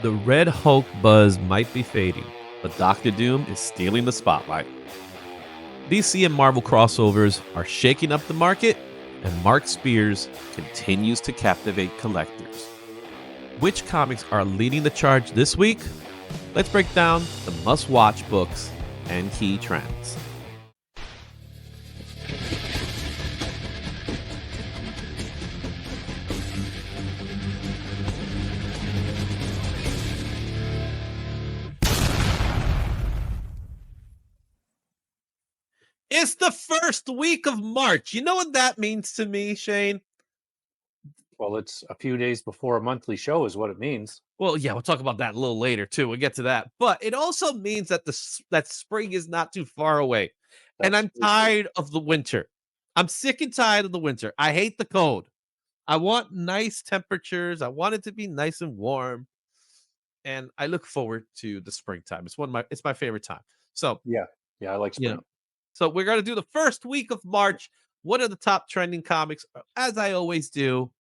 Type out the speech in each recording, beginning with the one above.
The Red Hulk buzz might be fading, but Doctor Doom is stealing the spotlight. DC and Marvel crossovers are shaking up the market, and Mark Spears continues to captivate collectors. Which comics are leading the charge this week? Let's break down the must-watch books and key trends. It's the first week of March. You know what that means to me, Shane? Well, it's a few days before a monthly show is what it means. Well, yeah, we'll talk about that a little later too. We'll get to that. But it also means that that spring is not too far away. And That's I'm true. tired of the winter. I'm sick and tired of the winter. I hate the cold. I want nice temperatures. I want it to be nice and warm. And I look forward to the springtime. It's my favorite time. So, Yeah. Yeah, I like you spring. know, so we're gonna do the first week of March. What are the top trending comics? As I always do,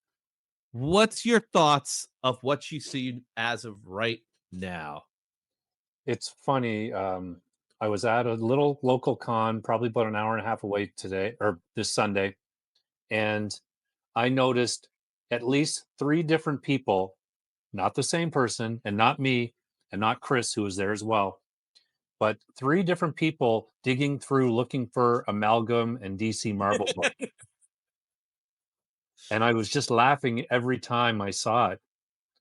what's your thoughts of what you see as of right now? It's funny. I was at a little local con, probably about an hour and a half away today or this Sunday, and I noticed at least three different people, not the same person, and not me, and not Chris, who was there as well, but three different people digging through looking for Amalgam and DC Marvel books. And I was just laughing every time I saw it.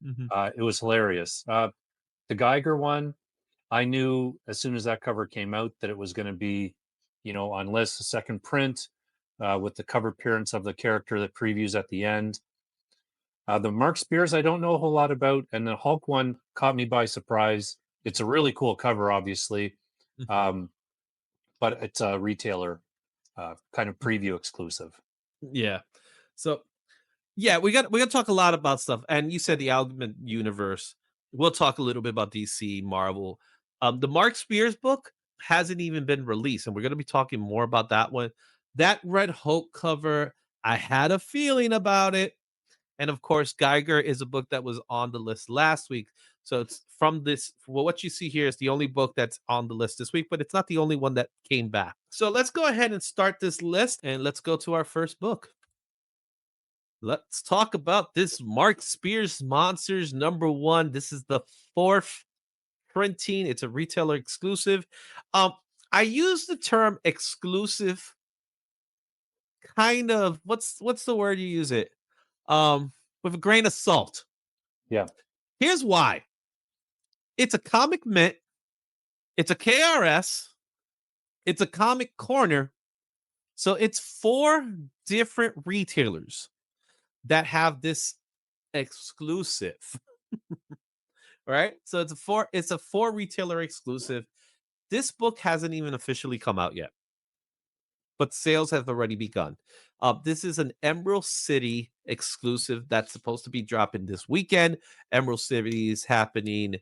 Mhm. It was hilarious. The Geiger one, I knew as soon as that cover came out that it was going to be, unless a second print with the cover appearance of the character that previews at the end. The Mark Spears, I don't know a whole lot about, and the Hulk one caught me by surprise. It's a really cool cover, obviously, Mhm. um, but it's a retailer kind of preview exclusive. Yeah. So yeah, we got to talk a lot about stuff. And you said the Ultimate Universe. We'll talk a little bit about DC, Marvel. The Mark Spears book hasn't even been released, and we're going to be talking more about that one. That Red Hulk cover, I had a feeling about it. And of course, Geiger is a book that was on the list last week. So it's from this. Well, what you see here is the only book that's on the list this week, but it's not the only one that came back. So let's go ahead and start this list and let's go to our first book. Let's talk about this Mark Spears Monsters #1. This is the fourth printing. It's a retailer exclusive. Um, I use the term exclusive kind of what's the word you use it? With a grain of salt. Yeah. Here's why. It's a comic mint, it's a KRS, it's a comic corner. So it's four different retailers that have this exclusive. Right? So it's a four retailer exclusive. This book hasn't even officially come out yet, but sales have already begun. This is an Emerald City exclusive that's supposed to be dropping this weekend. Emerald City is happening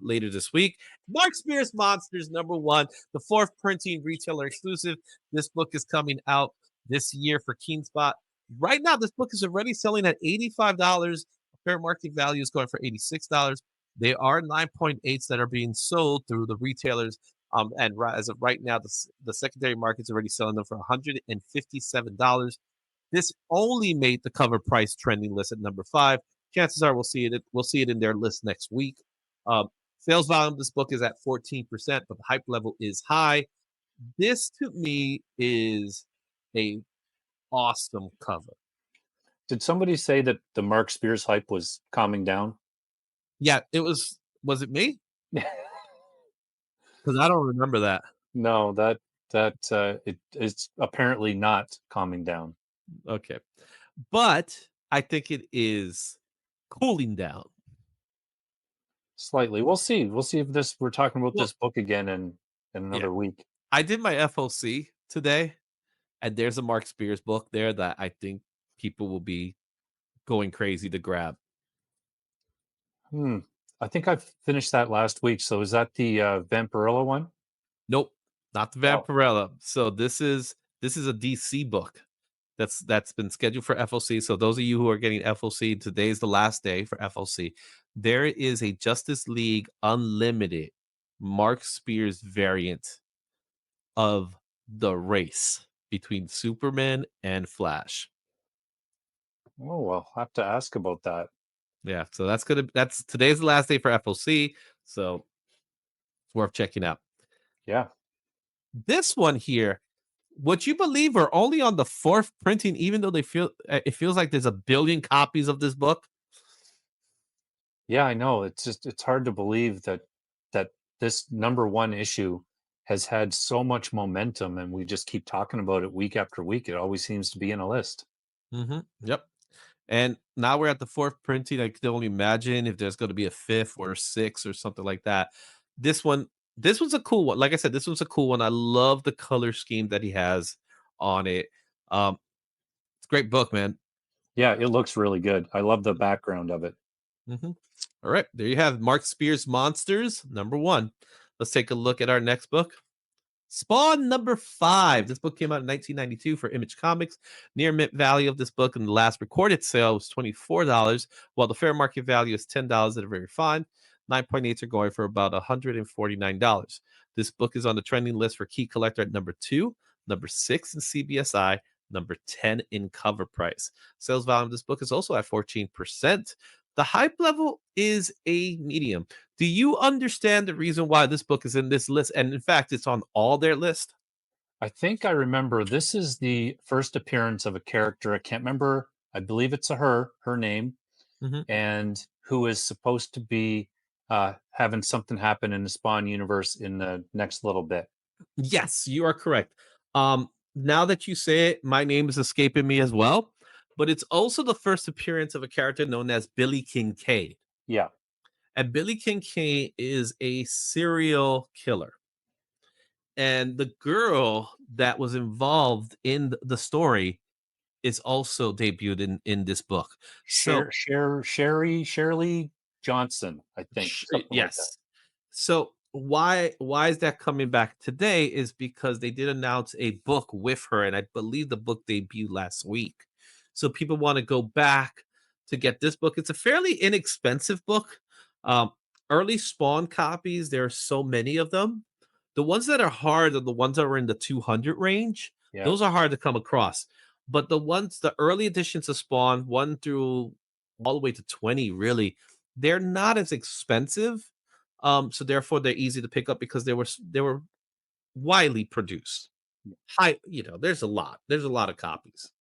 later this week. Mark Spears Monsters #1, the fourth printing retailer exclusive. This book is coming out this year for KeenSpot. Right now, this book is already selling at $85. Fair market value is going for $86. There are 9.8s that are being sold through the retailers. And as of right now, the secondary market's already selling them for $157. This only made the cover price trending list at #5. Chances are we'll see it in their list next week. Um, Sales volume of this book is at 14%, but the hype level is high. This to me is a awesome cover. Did somebody say that the Mark Spears hype was calming down? Yeah, it was it me? Because I don't remember that. No, it's apparently not calming down. Okay. But I think it is cooling down. Slightly. We'll see. We'll see if we're talking about Well, this book again in yeah. another week. I did my FOC today, and there's a Mark Spears book there that I think people will be going crazy to grab. Hmm. I think I finished that last week. So is that the Vampirella one? Nope, not the Oh, Vampirella. So this is a DC book that's been scheduled for FOC. So those of you who are getting FOC, today's the last day for FOC. there is a Justice League Unlimited Mark Spears variant of the race between Superman and Flash. Oh, I'll have to ask about that. Yeah, so that's today's the last day for FOC, so it's worth checking out. Yeah. This one here, would you believe we're only on the fourth printing, even though it feels like there's a billion copies of this book? Yeah, I know. It's hard to believe that this number one issue has had so much momentum and we just keep talking about it week after week. It always seems to be in a list. Yep. And now we're at the fourth printing. I can only imagine if there's going to be a fifth or a sixth or something like that. This one, this one's a cool one. Like I said, this one's a cool one. I love the color scheme that he has on it. Um, it's a great book, man. Yeah, it looks really good. I love the background of it. hmm All right, there you have Mark Spears Monsters number one. Let's take a look at our next book. Spawn number 5. This book came out in 1992 for Image Comics. Near mint value of this book in the last recorded sale was $24, while the fair market value is $10 at a very fine. 9.8s are going for about $149. This book is on the trending list for key collector at number 2, number 6 in CBSI, number 10 in CovrPrice. Sales volume of this book is also at 14%. The hype level is a medium. Do you understand the reason why this book is in this list? And in fact, it's on all their list. I think I remember this is the first appearance of a character. I can't remember. I believe it's her name, Mhm. and who is supposed to be having something happen in the Spawn universe in the next little bit. Yes, you are correct. Now that you say it, my name is escaping me as well. But it's also the first appearance of a character known as Billy Kincaid. Yeah, And Billy Kincaid is a serial killer. And the girl that was involved in the story is also debuted in this book. So Shirley Johnson, I think, something like that. Yes. So why is that coming back today is because they did announce a book with her, and I believe the book debuted last week. So people want to go back to get this book. It's a fairly inexpensive book. Um, Early Spawn copies, there are so many of them. The ones that are hard are the ones that are in the 200 range. Yeah. Those are hard to come across. But the early editions of Spawn, 1 through all the way to 20, really, they're not as expensive, so therefore they're easy to pick up because they were widely produced. There's a lot of copies.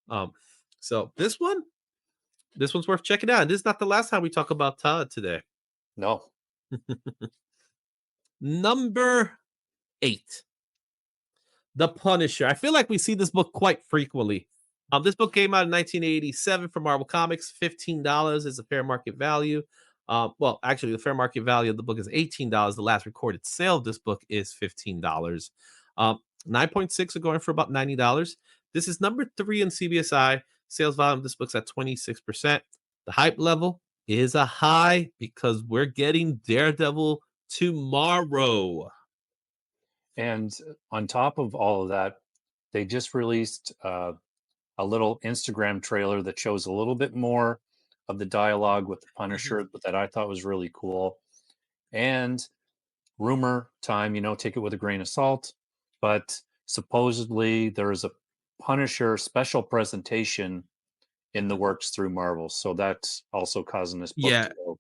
Um, so this one's worth checking out. And this is not the last time we talk about Todd today. No. Number 8. The Punisher. I feel like we see this book quite frequently. This book came out in 1987 from Marvel Comics. $15 is the fair market value. Well, actually, the fair market value of the book is $18. The last recorded sale of this book is $15. 9.6 are going for about $90. This is number 3 in CBSI. Sales volume of this book's at 26%. The hype level is a high because we're getting Daredevil tomorrow. And on top of all of that, they just released a little Instagram trailer that shows a little bit more of the dialogue with the Mhm. Punisher, but that I thought was really cool. And rumor time, take it with a grain of salt, but supposedly there is a Punisher special presentation in the works through Marvel. So that's also causing this book to Yeah, go.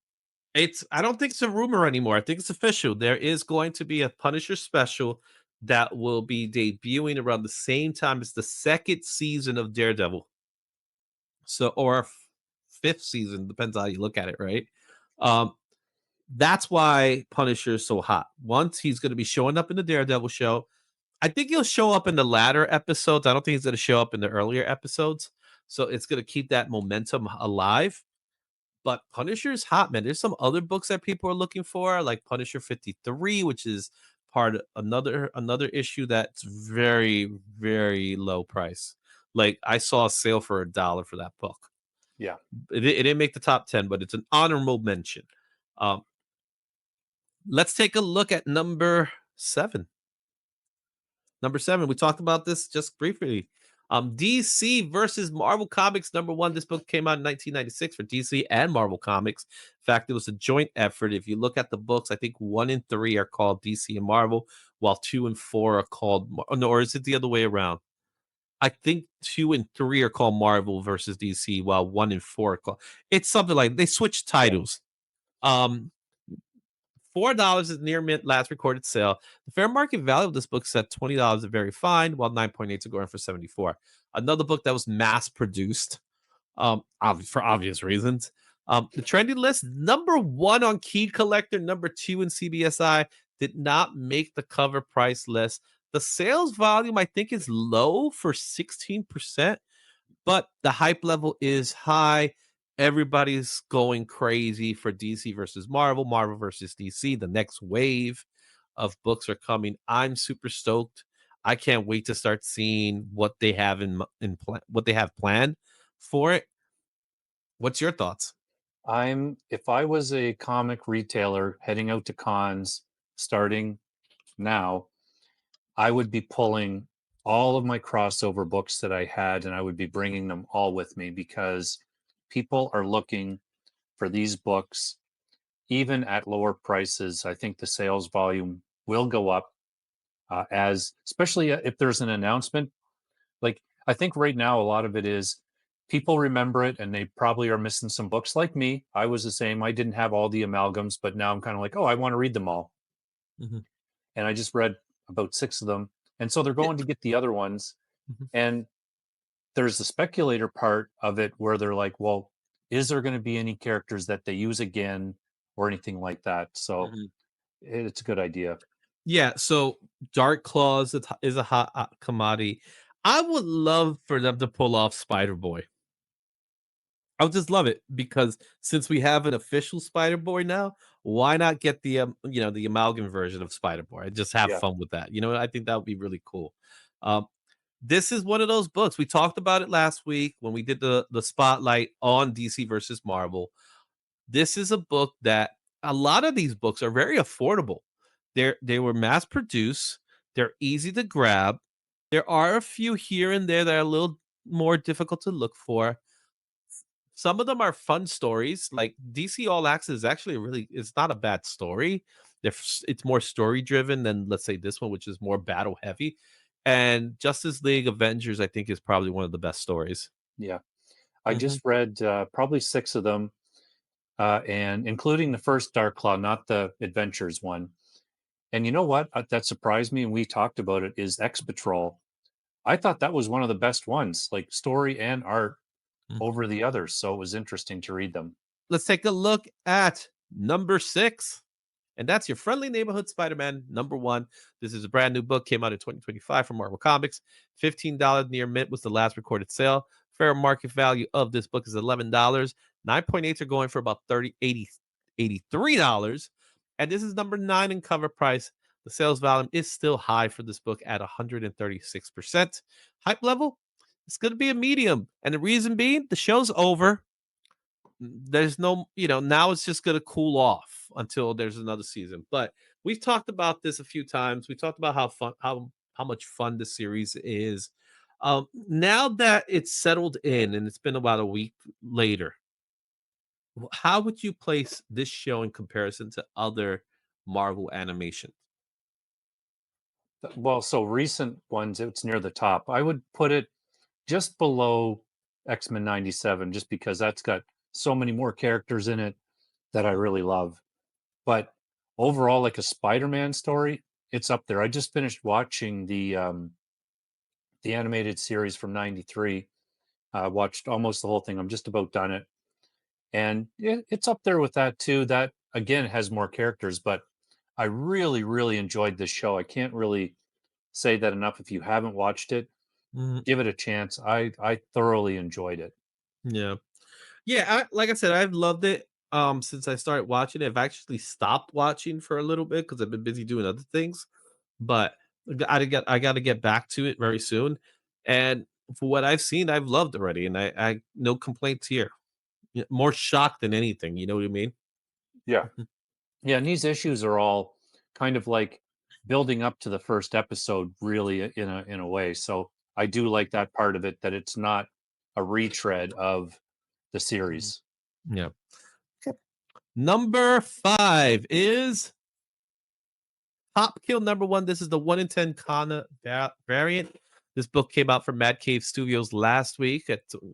I don't think it's a rumor anymore. I think it's official. There is going to be a Punisher special that will be debuting around the same time as the second season of Daredevil. So or fifth season, depends how you look at it, right? Um, that's why Punisher is so hot. Once he's going to be showing up in the Daredevil show. I think he'll show up in the latter episodes. I don't think he's going to show up in the earlier episodes. So it's going to keep that momentum alive. But Punisher's hot, man. There's some other books that people are looking for, like Punisher 53, which is part of another issue that's very, very low price. Like I saw a sale for $1 for that book. Yeah. It didn't make the top 10, but it's an honorable mention. Um, let's take a look at number 7. Number 7, we talked about this just briefly. DC versus Marvel Comics #1. This book came out in 1996 for DC and Marvel Comics. In fact, it was a joint effort. If you look at the books, I think 1 and 3 are called DC and Marvel, while 2 and 4 are called no, or is it the other way around? I think 2 and 3 are called Marvel versus DC, while 1 and 4 are called, it's something like they switched titles. Um, $4 is near mint last recorded sale. The fair market value of this book is at $20 at very fine, while 9.8 are going for 74. Another book that was mass produced, for obvious reasons. The trending list, #1 on Key Collector, #2 in CBSI, did not make the cover price list. The sales volume, I think, is low for 16%, but the hype level is high. Everybody's going crazy for DC versus Marvel, Marvel versus DC. The next wave of books are coming. I'm super stoked. I can't wait to start seeing what they have what they have planned for it. What's your thoughts? If I was a comic retailer heading out to cons starting now, I would be pulling all of my crossover books that I had and I would be bringing them all with me because people are looking for these books even at lower prices. I think the sales volume will go up as especially if there's an announcement. Like I think right now a lot of it is people remember it and they probably are missing some books like me. I was the same. I didn't have all the amalgams, but now I'm kind of like, "Oh, I want to read them all." Mhm. And I just read about 6 of them. And so they're Yeah. going to get the other ones. Mhm. And there's the speculator part of it where they're like, "Well, is there going to be any characters that they use again or anything like that?" So Mhm. it's a good idea. Yeah, so Dark Claws is a hot commodity. I would love for them to pull off Spider Boy. I would just love it because since we have an official Spider Boy now, why not get the amalgam version of Spider Boy and just have Yeah. fun with that? I think that would be really cool. Um, this is one of those books we talked about it last week when we did the spotlight on DC versus Marvel. This is a book that a lot of these books are very affordable. They were mass produced. They're easy to grab. There are a few here and there that are a little more difficult to look for. Some of them are fun stories. Like DC All Access is actually it's not a bad story. It's more story driven than let's say this one, which is more battle heavy. And Justice League Avengers, I think, is probably one of the best stories. Yeah. I Mhm, just read probably 6 of them and including the first Dark Claw, not the Adventures one. And you know what? That surprised me and we talked about it is X Patrol. I thought that was one of the best ones, like story and art mhm. over the others. So it was interesting to read them. Let's take a look at #6. And that's your friendly neighborhood Spider-Man #1. This is a brand new book, came out in 2025 from Marvel Comics. $15 near mint was the last recorded sale. Fair market value of this book is $11. 9.8 are going for about 30, 80, $83. And this is #9 in cover price. The sales volume is still high for this book at 136%. Hype level, it's going to be a medium. And the reason being, the show's over. There's no, now it's just going to cool off until there's another season. But we've talked about this a few times. We talked about how much fun the series is. Now that it's settled in and it's been about a week later, how would you place this show in comparison to other Marvel animation? Well, so recent ones, it's near the top. I would put it just below X-Men 97 just because that's got so many more characters in it that I really love. But overall like a Spider-Man story, it's up there. I just finished watching the animated series from 93. Watched almost the whole thing. I'm just about done it. And it's up there with that too. That again has more characters, but I really, really enjoyed this show. I can't really say that enough. If you haven't watched it, Mhm. give it a chance. I thoroughly enjoyed it. Yeah. Yeah, like I said, I've loved it since I started watching it. I've actually stopped watching for a little bit because I've been busy doing other things. But I got to get back to it very soon. And for what I've seen, I've loved already, and I no complaints here. More shocked than anything. You know what I mean? Yeah. Mhm. Yeah, and these issues are all kind of like building up to the first episode, really, in a way. So I do like that part of it, that it's not a retread of the Mhm. series. Yeah. Okay. Number 5 is Top Kill number 1. This is the 1 in 10 Kana variant. This book came out from Mad Cave Studios last week,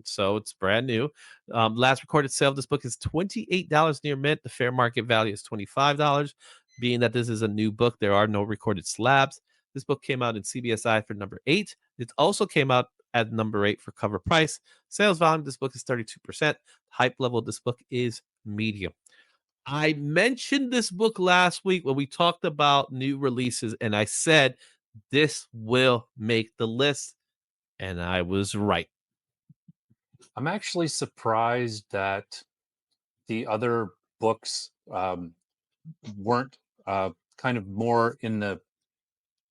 so it's brand new. Last recorded sale of this book is $28 near mint. The fair market value is $25. Being that this is a new book, there are no recorded slabs. This book came out in CBSI for number 8. It also came out at number 8 for cover price. Sales volume, this book is 32%. Hype level of this book is medium. I mentioned this book last week when we talked about new releases, and I said this will make the list, and I was right. I'm actually surprised that the other books weren't kind of more in the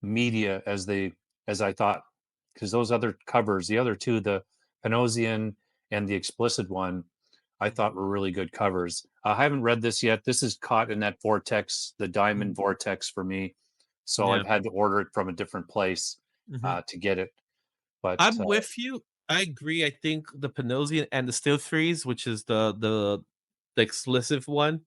media as I thought, because those other covers, the other two, the Panosian and the explicit one, I thought were really good covers. I haven't read this yet. This is caught in that vortex, the diamond Mhm. vortex for me. So Yeah. I've had to order it from a different place Mhm. to get it. But I'm with you. I agree. I think the Panosian and the Still Freeze, which is the exclusive one,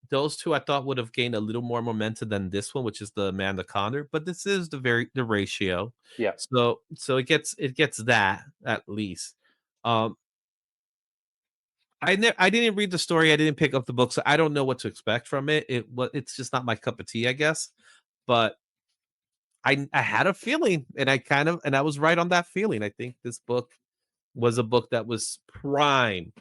those two I thought would have gained a little more momentum than this one, which is the Amanda Connor. But this is the ratio, yeah, so it gets that at least. Um, I didn't read the story. I didn't pick up the book, so I don't know what to expect from it. It's just not my cup of tea, I guess. But I had a feeling, and I was right on that feeling. I think this book was a book that was prime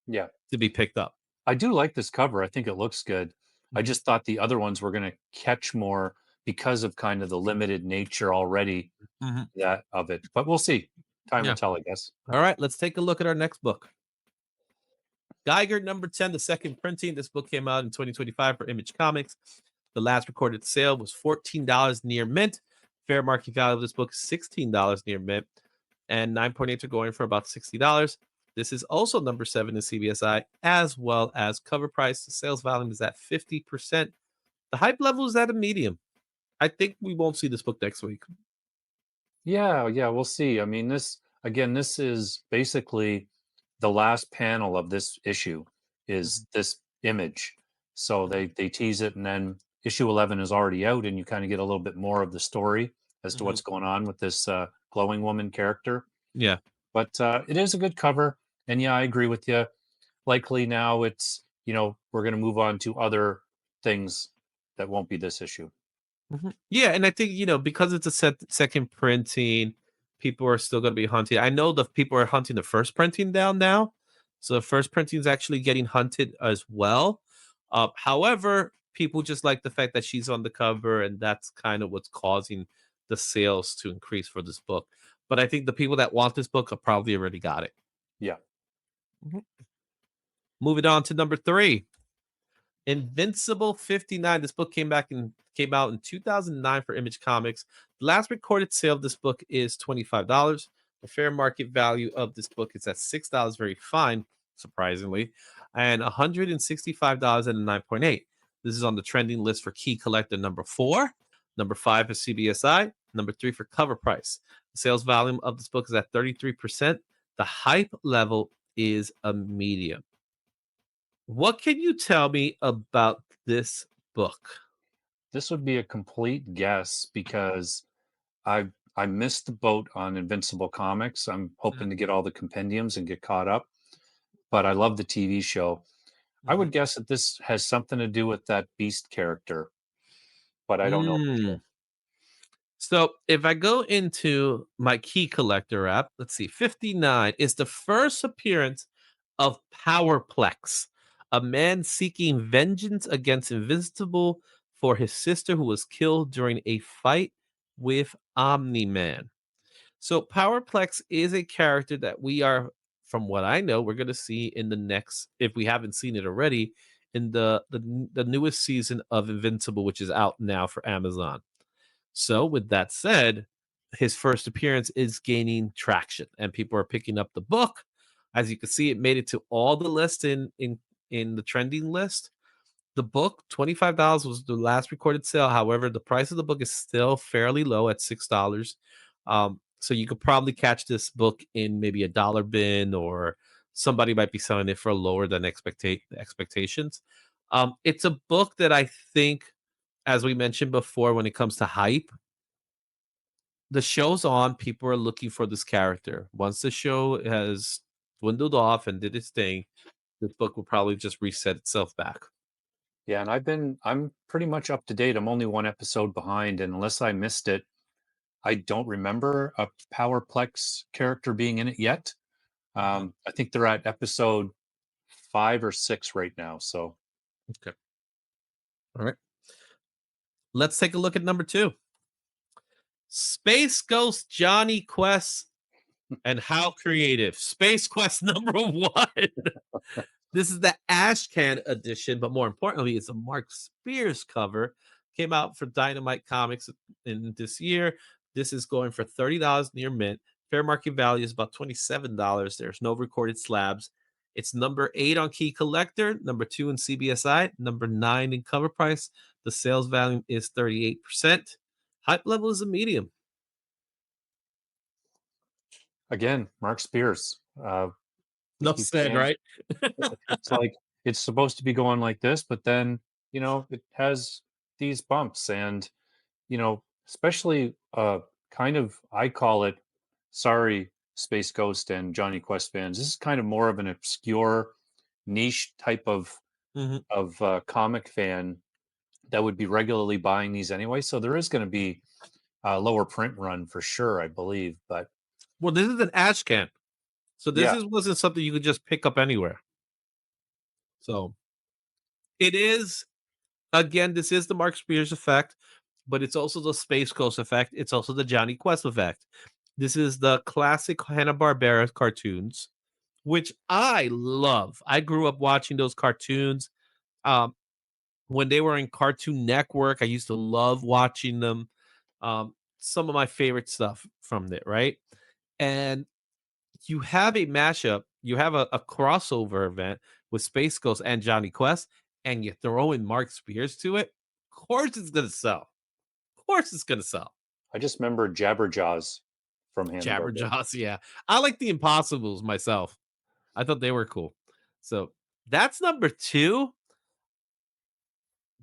yeah. to be picked up. I do like this cover. I think it looks good. I Mhm, just thought the other ones were going to catch more because of kind of the limited nature already mhm, that of it. But we'll see. Time will yeah. tell, I guess. All right, let's take a look at our next book. Geiger number 10, the second printing. This book came out in 2025 for Image Comics. The last recorded sale was $14 near mint. Fair market value of this book is $16 near mint. And 9.8 are going for about $60. This is also number 7 in CBSI, as well as cover price. The sales volume is at 50%. The hype level is at a medium. I think we won't see this book next week. Yeah, yeah, we'll see. I mean, this again, this is basically the last panel of this issue Mhm, is this image. So mhm, they tease it, and then issue 11 is already out, and you kind of get a little bit more of the story as to mhm. what's going on with this glowing woman character. Yeah. But it is a good cover, and yeah, I agree with you. Likely now it's we're going to move on to other things that won't be this issue. Mhm. Yeah, and I think, because it's a second printing, people are still gonna be hunting. I know the people are hunting the first printing down now, so the first printing is actually getting hunted as well. However, people just like the fact that she's on the cover, and that's kind of what's causing the sales to increase for this book. But I think the people that want this book have probably already got it. Yeah. Mhm. Moving on to number 3. Invincible 59. This book came out in 2009 for Image Comics. The last recorded sale of this book is $25. The fair market value of this book is at $6, very fine, surprisingly, and $165 and a 9.8. This is on the trending list for key collector number 4, number 5 for CBSI, number 3 for cover price. The sales volume of this book is at 33%. The hype level is a medium. What can you tell me about this book? This would be a complete guess because I missed the boat on Invincible Comics. I'm Mhm, hoping to get all the compendiums and get caught up, but I love the TV show. I mhm. would guess that this has something to do with that Beast character, but I don't know for Mm. sure. So if I go into my key collector app, let's see, 59 is the first appearance of Powerplex, a man seeking vengeance against Invincible for his sister who was killed during a fight with Omni Man. So Powerplex is a character that we are, from what I know, we're going to see in the next, if we haven't seen it already, in the newest season of Invincible, which is out now for Amazon. So with that said, his first appearance is gaining traction, and people are picking up the book. As you can see, it made it to all the lists in the trending list. The book, $25 was the last recorded sale. However, the price of the book is still fairly low at $6. So you could probably catch this book in maybe a dollar bin, or somebody might be selling it for lower than expectations. It's a book that I think, as we mentioned before, when it comes to hype, the show's on, people are looking for this character. Once the show has dwindled off and did its thing, this book will probably just reset itself back. Yeah, and I'm pretty much up to date. I'm only one episode behind, and unless I missed it, I don't remember a Powerplex character being in it yet. Mhm. I think they're at episode 5 or 6 right now. So Okay. All right. Let's take a look at number two. Space Ghost Johnny Quest and How Creative. Space Quest number one. This is the Ashcan edition, but more importantly, it's a Mark Spears cover. Came out for Dynamite Comics in this year. This is going for $30 near mint. Fair market value is about $27. There's no recorded slabs. It's number 8 on Key Collector, number 2 in CBSI, number 9 in Cover Price. The sales value is 38%. Hype level is a medium. again, Mark Spears. Enough You said, can't. right? It's like it's supposed to be going like this, but then it has these bumps, and especially kind of, I call it, sorry, Space Ghost and Johnny Quest fans. This is kind of more of an obscure niche type of Mhm. comic fan that would be regularly buying these anyway. So there is going to be a lower print run for sure, I believe. But Well, this is an Ashcan. So this yeah, is wasn't something you could just pick up anywhere. So it is, again, this is the Mark Spears effect, but it's also the Space Coast effect. It's also the Johnny Quest effect. This is the classic Hanna-Barbera cartoons, which I love. I grew up watching those cartoons. Um, when they were in Cartoon Network, I used to love watching them. Some of my favorite stuff from it, right? And you have a mashup, you have a crossover event with Space Ghost and Johnny Quest, and you throw in Mark Spears to it. Of course, it's gonna sell. Of course, it's gonna sell. I just remember Jabberjaws from Hanna-Barbera. Jabberjaws, yeah. I like the Impossibles myself. I thought they were cool. So that's number two.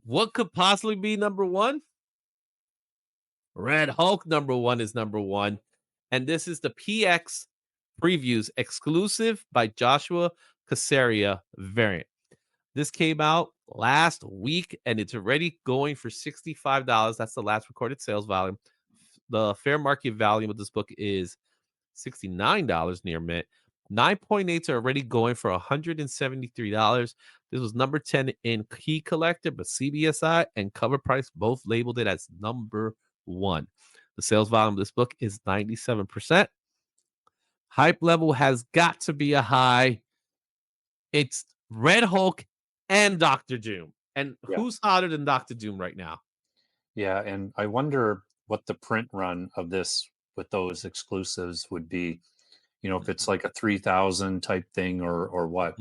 What could possibly be number one? Red Hulk number one is number one. And this is the PX Previews exclusive by Joshua Casaria variant. This came out last week and it's already going for $65. That's the last recorded sales volume. The fair market value of this book is $69 near mint. 9.8s are already going for $173. This was number 10 in Key Collector, but CBSI and Cover Price both labeled it as number one. The sales volume of this book is 97%. Hype level has got to be a high. It's Red Hulk and Doctor Doom. And Yeah. who's hotter than Doctor Doom right now? Yeah, and I wonder what the print run of this with those exclusives would be. If it's like a 3,000 type thing, or what.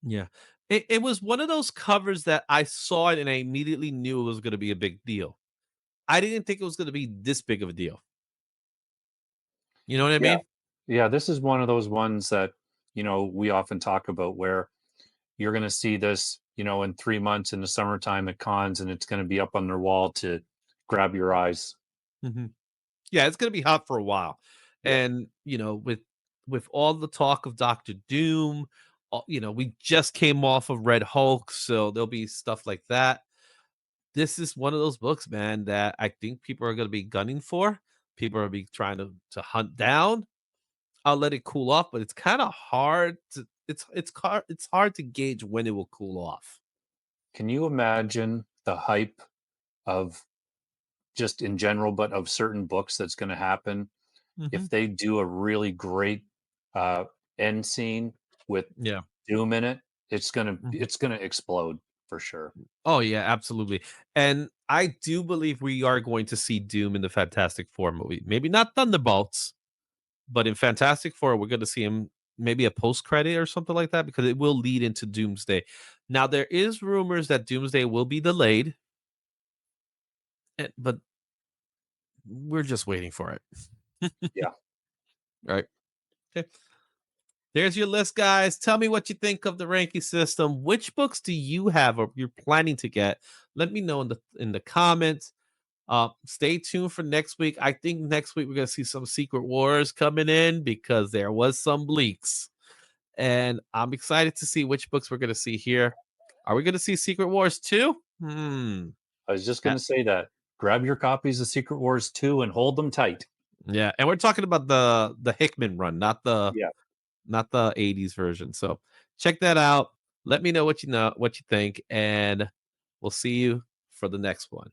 Yeah. It was one of those covers that I saw it and I immediately knew it was going to be a big deal. I didn't think it was going to be this big of a deal. You know what I Yeah. mean? Yeah, this is one of those ones that, we often talk about, where you're going to see this, in 3 months in the summertime at cons, and it's going to be up on their wall to grab your eyes. Mhm. Yeah, it's going to be hot for a while. Yeah. And, with all the talk of Doctor Doom, we just came off of Red Hulk, so there'll be stuff like that. This is one of those books, man, that I think people are going to be gunning for. People are be trying to hunt down. I'll let it cool off, but it's kind of hard to it's hard to gauge when it will cool off. Can you imagine the hype of, just in general, but of certain books, that's going to happen Mhm. if they do a really great uh, end scene with Yeah. Doom in it? It's gonna Mhm. it's gonna explode for sure. Oh yeah, absolutely. And I do believe we are going to see Doom in the Fantastic Four movie. Maybe not Thunderbolts, but in Fantastic Four, we're going to see him, maybe a post credit or something like that, because it will lead into Doomsday. Now there is rumors that Doomsday will be delayed, but we're just waiting for it. Yeah. Right. Okay. There's your list, guys. Tell me what you think of the ranking system. Which books do you have or you're planning to get? Let me know in the comments. Stay tuned for next week. I think next week we're gonna see some Secret Wars coming in because there was some leaks, and I'm excited to see which books we're gonna see here. Are we gonna see Secret Wars 2? I was just Uh, going to say that. Grab your copies of Secret Wars 2 and hold them tight. yeah, and we're talking about the Hickman run, Yeah. not the 80s version. So check that out. Let me know what you think, and we'll see you for the next one.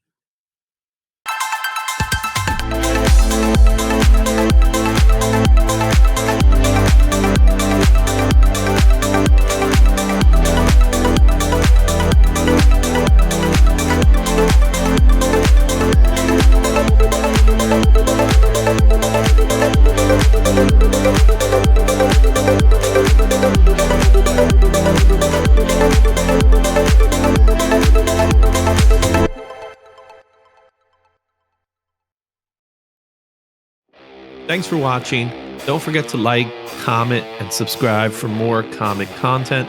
Thanks for watching. Don't forget to like, comment, and subscribe for more comic content.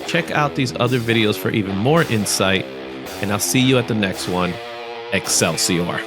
Check out these other videos for even more insight, and I'll see you at the next one. Excelsior.